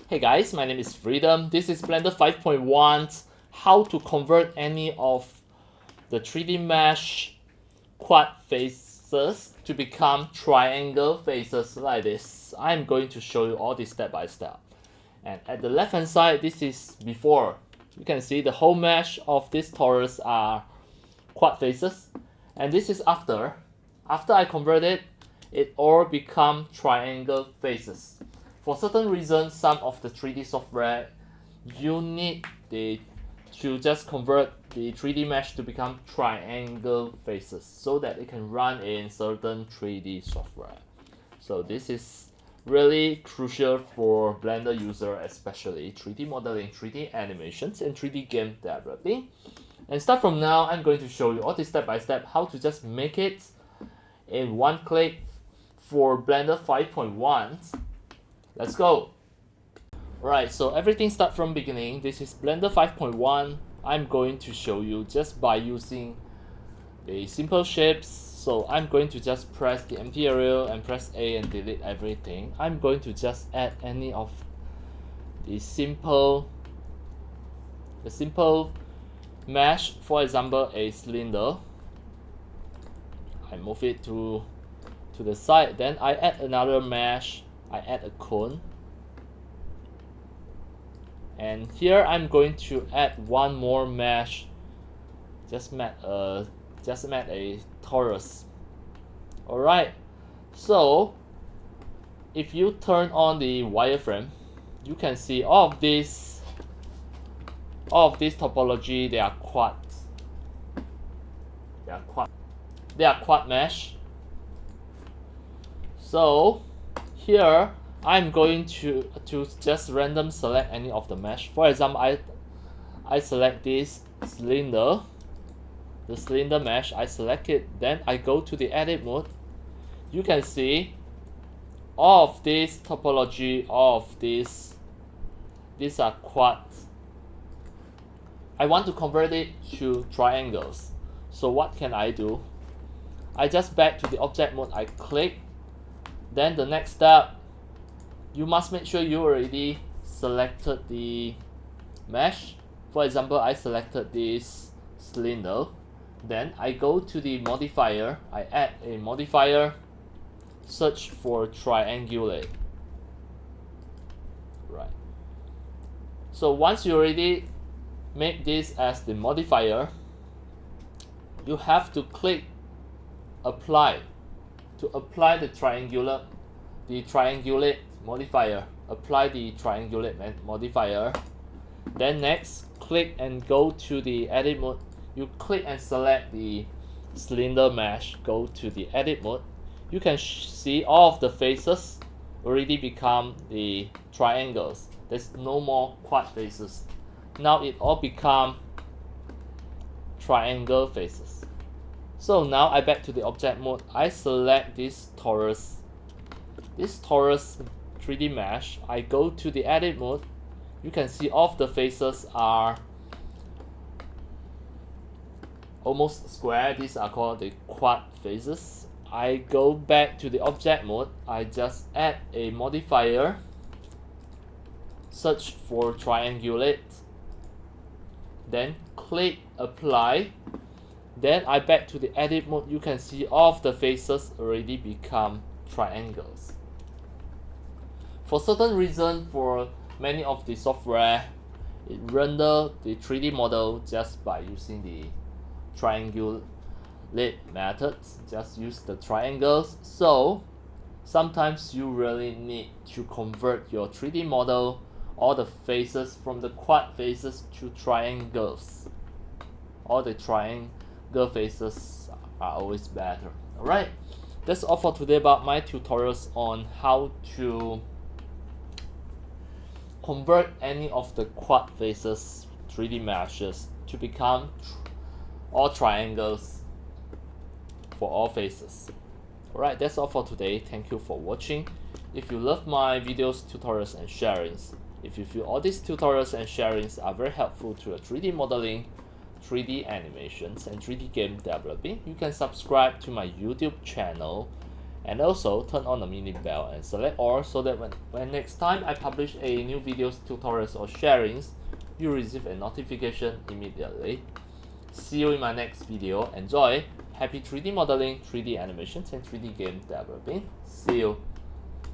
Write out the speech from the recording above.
Hey guys, my name is Freedom. This is Blender 5.1, how to convert any of the 3D mesh quad faces to become triangle faces like this. I'm going to show you all this step by step. And at the left hand side, this is before. You can see the whole mesh of this torus are quad faces. And this is after. After I convert it, it all become triangle faces. For certain reasons, some of the 3D software, you need to just convert the 3D mesh to become triangle faces so that it can run in certain 3D software. So this is really crucial for Blender user, especially 3D modeling, 3D animations, and 3D game developing. And start from now, I'm going to show you all this step by step how to just make it in one click for Blender 5.1. Let's go. Alright, so everything starts from beginning. This is Blender 5.1. I'm going to show you just by using the simple shapes. So I'm going to just press the empty area and press A and delete everything. I'm going to just add any of the simple mesh, for example a cylinder. I move it to the side, then I add another mesh. I add a cone, and here I'm going to add one more mesh. Just made a torus. Alright, so if you turn on the wireframe, you can see all of this topology, they are quad. They are quad mesh. So here I'm going to just random select any of the mesh. For example, I select this cylinder, the cylinder mesh. I select it, then I go to the edit mode. You can see all of this topology, all of these are quads. I want to convert it to triangles. So what can I do? I just back to the object mode, I click. Then the next step, you must make sure you already selected the mesh. For example, I selected this cylinder. Then I go to the modifier, I add a modifier, search for triangulate. Right. So once you already make this as the modifier, you have to click apply to apply the triangulate modifier. Apply the triangulate modifier. Then next, click and go to the edit mode. You click and select the cylinder mesh. Go to the edit mode. You can see all of the faces already become the triangles. There's no more quad faces. Now it all become triangle faces. So now I back to the object mode. I select this torus 3D mesh. I go to the edit mode. You can see all of the faces are almost square. These are called the quad faces. I go back to the object mode. I just add a modifier, search for triangulate, then click apply. Then I back to the edit mode. You can see all of the faces already become triangles. For certain reason, for many of the software, it render the 3D model just by using the triangulate methods. Just use the triangles. So sometimes you really need to convert your 3D model, all the faces from the quad faces to triangles. All the triangle faces are always better. Alright, that's all for today about my tutorials on how to convert any of the quad faces 3D meshes to become all triangles for all faces. Alright, that's all for today. Thank you for watching. If you love my videos, tutorials, and sharings, if you feel all these tutorials and sharings are very helpful to your 3D modeling, 3D animations, and 3D game developing, you can subscribe to my YouTube channel And also turn on the mini bell and select all so that when next time I publish a new videos, tutorials or sharings, you receive a notification immediately. See you in my next video. Enjoy! Happy 3D modeling, 3D animations and 3D game developing. See you!